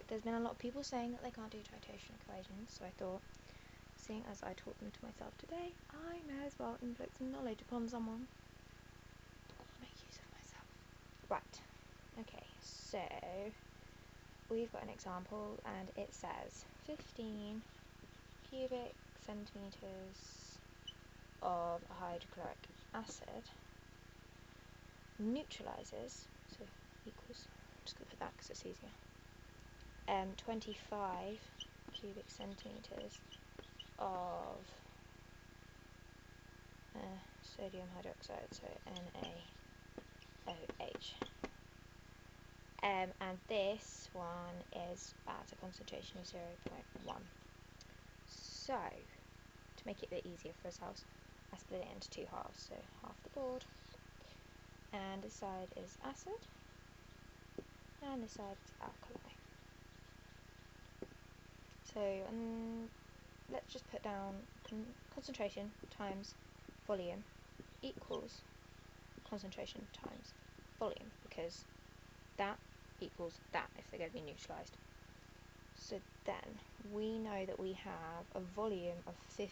there's been a lot of people saying that they can't do titration equations, so I thought, seeing as I taught them to myself today, I may as well inflict some knowledge upon someone. Make use of myself. Right, okay, so we've got an example and it says 15 cubic centimetres of hydrochloric acid neutralises, so equals, I'm just going to put that because it's easier, 25 cubic centimetres of sodium hydroxide, so NaOH. And this one is at a concentration of 0.1. So, to make it a bit easier for ourselves, I split it into two halves, so half the board, and this side is acid, and this side is alkali. So, let's just put down concentration times volume equals concentration times volume, because that equals that if they're going to be neutralised. So then we know that we have a volume of 15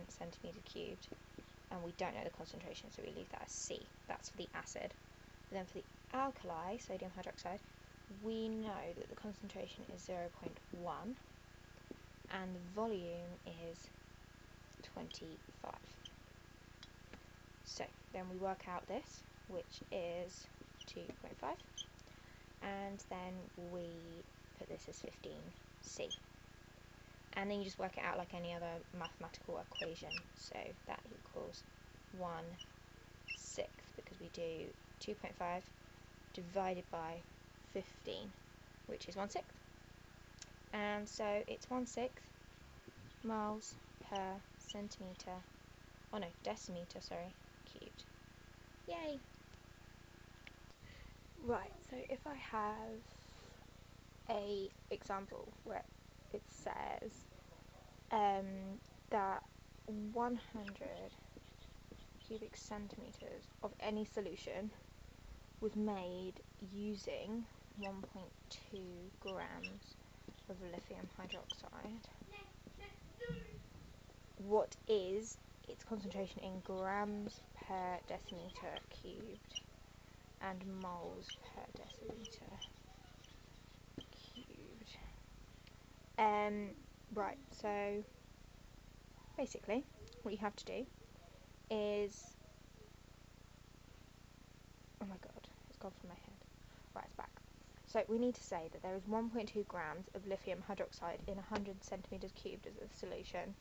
centimetres cubed, and we don't know the concentration, so we leave that as C. That's for the acid. But then for the alkali, sodium hydroxide, we know that the concentration is 0.1 and the volume is 25. So then we work out this, which is 2.5, and then we put this as 15C. And then you just work it out like any other mathematical equation. So that equals 1/6, because we do 2.5 divided by 15, which is 1/6. And so it's 1/6 moles per centimetre, oh no, decimetre, sorry, cubed. Yay! Right, so if I have a example where it says that 100 cubic centimetres of any solution was made using 1.2 grams of lithium hydroxide, what is its concentration in grams per decimetre cubed and moles per decimetre cubed? Right, so basically what you have to do is, oh my god, it's gone from my head. Right, it's back. So we need to say that there is 1.2 grams of lithium hydroxide in 100 centimetres cubed as a solution.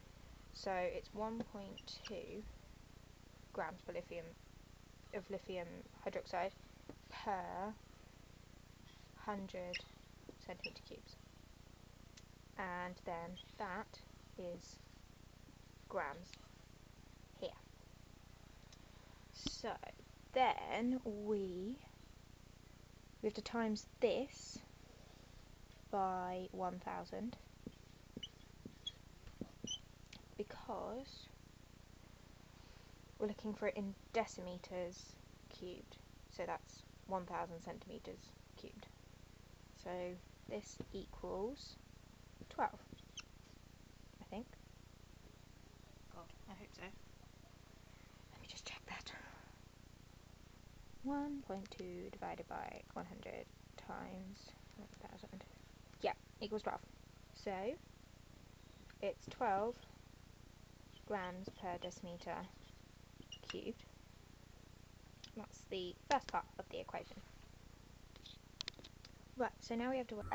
So it's 1.2 grams per lithium hydroxide per 100 centimetre cubes. And then that is grams here. So then we have to times this by 1000, because we're looking for it in decimetres cubed, so that's 1000 centimetres cubed. So this equals 12, I think. God, I hope so. Let me just check that. 1.2 divided by 100 times 1000. Yeah, equals 12. So it's 12 grams per decimetre cubed. That's the first part of the equation. Right, so now we have to work.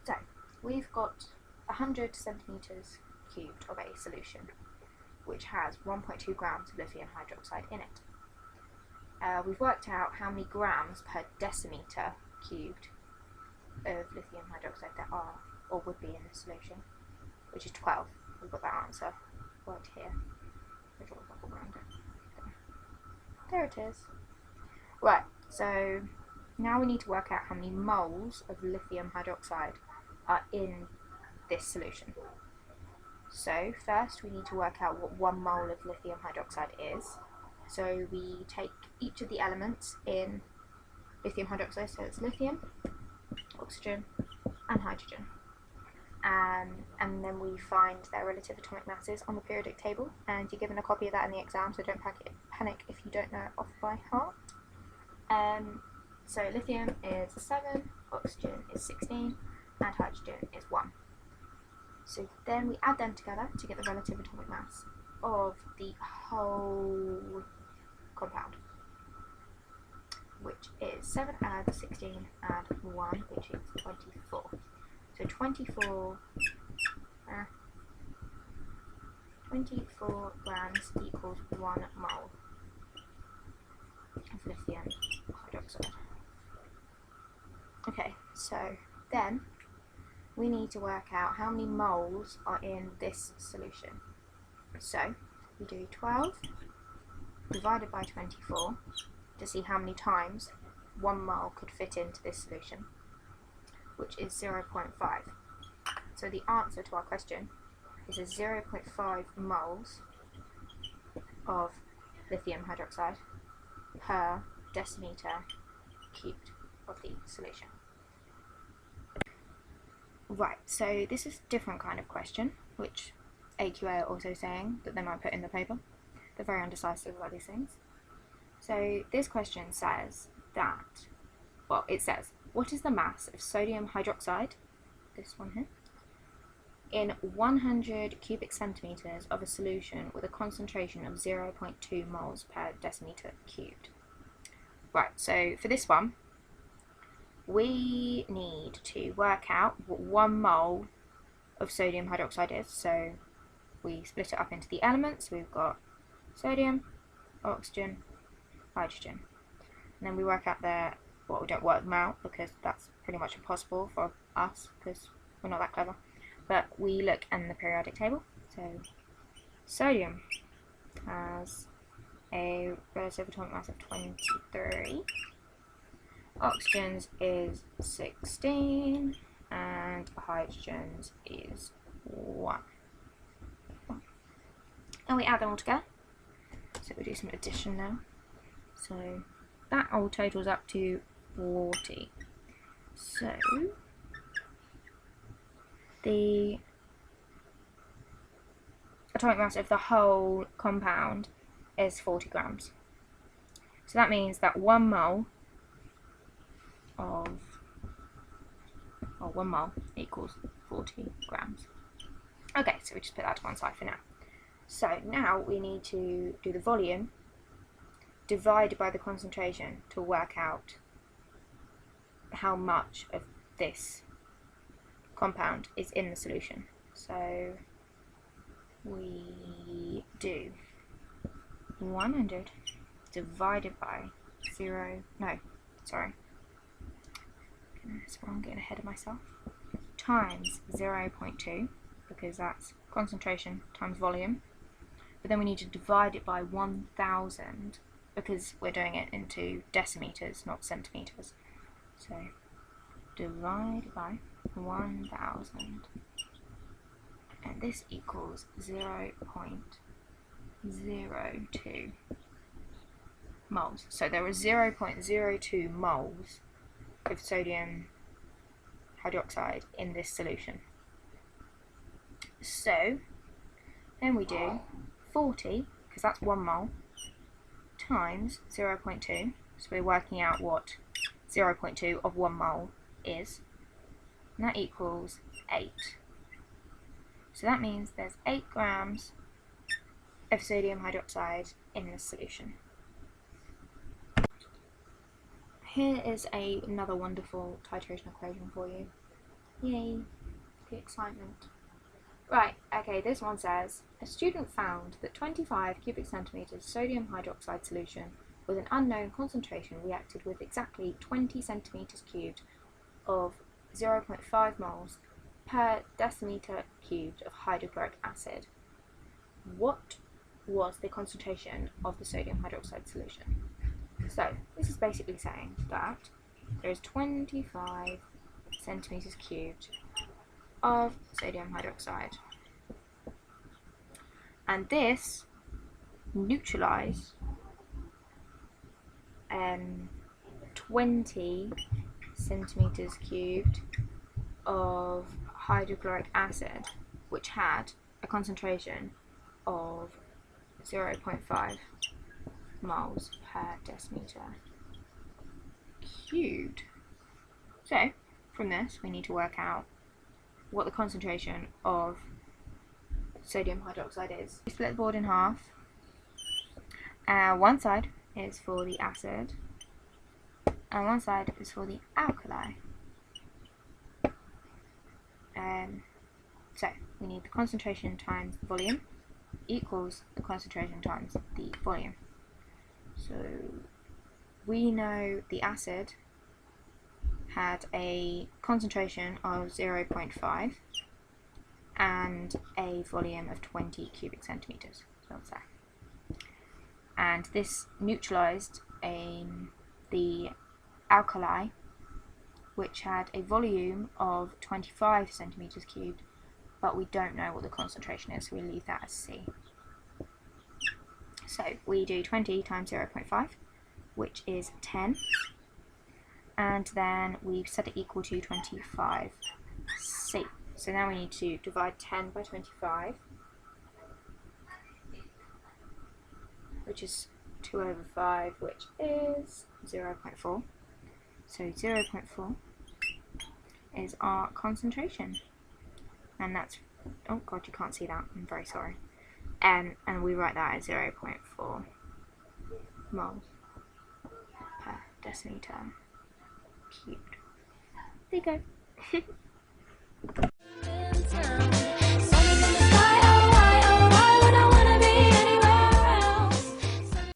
So we've got 100 centimetres cubed of a solution, which has 1.2 grams of lithium hydroxide in it. We've worked out how many grams per decimetre cubed of lithium hydroxide there are, or would be in the solution, which is 12. We've got that answer right here. I'll draw a bubble around it. There it is. Right, so now we need to work out how many moles of lithium hydroxide are in this solution. So first we need to work out what 1 mole of lithium hydroxide is. So we take each of the elements in lithium hydroxide, so it's lithium, oxygen, and hydrogen. And then we find their relative atomic masses on the periodic table, and you're given a copy of that in the exam, so don't panic if you don't know it off by heart. So lithium is 7, oxygen is 16, and hydrogen is 1. So then we add them together to get the relative atomic mass of the whole compound, which is 7 add 16 add 1, which is 24. So 24 grams equals 1 mole of lithium hydroxide. Okay, so then we need to work out how many moles are in this solution. So we do 12 divided by 24 to see how many times 1 mole could fit into this solution, which is 0.5. So the answer to our question is a 0.5 moles of lithium hydroxide per decimeter cubed of the solution. Right, so this is a different kind of question, which AQA are also saying that they might put in the paper. They're very undecisive about these things. So this question says that, well, it says, what is the mass of sodium hydroxide, this one here, in 100 cubic centimeters of a solution with a concentration of 0.2 moles per decimeter cubed? Right, so for this one, we need to work out what 1 mole of sodium hydroxide is. So we split it up into the elements. We've got sodium, oxygen, hydrogen. And then we work out well, we don't work them out because that's pretty much impossible for us because we're not that clever. But we look in the periodic table. So sodium has a relative atomic mass of 23. Oxygen's is 16 and hydrogen's is 1. And we add them all together. So we do some addition now. So that all totals up to 40. So the atomic mass of the whole compound is 40 grams. So that means that 1 mole of 1 mole equals 40 grams. Okay, so we just put that to one side for now. So now we need to do the volume divided by the concentration to work out how much of this compound is in the solution. So we do 100 divided by I'm getting ahead of myself, times 0.2, because that's concentration times volume, but then we need to divide it by 1000 because we're doing it into decimeters, not centimeters. So divide by 1000, and this equals 0.02 moles. So there are 0.02 moles of sodium hydroxide in this solution. So then we do 40, because that's 1 mole, times 0.2, so we're working out what 0.2 of 1 mole is, and that equals 8. So that means there's 8 grams of sodium hydroxide in this solution. Here is another wonderful titration equation for you. Yay, the excitement. Right, okay, this one says, a student found that 25 cubic centimeters sodium hydroxide solution with an unknown concentration reacted with exactly 20 centimeters cubed of 0.5 moles per decimeter cubed of hydrochloric acid. What was the concentration of the sodium hydroxide solution? So this is basically saying that there is 25 centimeters cubed of sodium hydroxide, and this neutralized 20 centimeters cubed of hydrochloric acid, which had a concentration of 0.5 moles per decimeter cubed. So from this we need to work out what the concentration of sodium hydroxide is. We split the board in half. One side is for the acid and one side is for the alkali. So we need the concentration times the volume equals the concentration times the volume. So we know the acid had a concentration of 0.5 and a volume of 20 cubic centimeters. So that's that. And this neutralized the alkali, which had a volume of 25 centimeters cubed, but we don't know what the concentration is, so we leave that as C. So we do 20 times 0.5, which is 10, and then we set it equal to 25C. So now we need to divide 10 by 25, which is 2 over 5, which is 0.4. So 0.4 is our concentration. And that's, oh god, you can't see that, I'm very sorry. And we write that as 0.4 moles per decimeter cubed. There you go.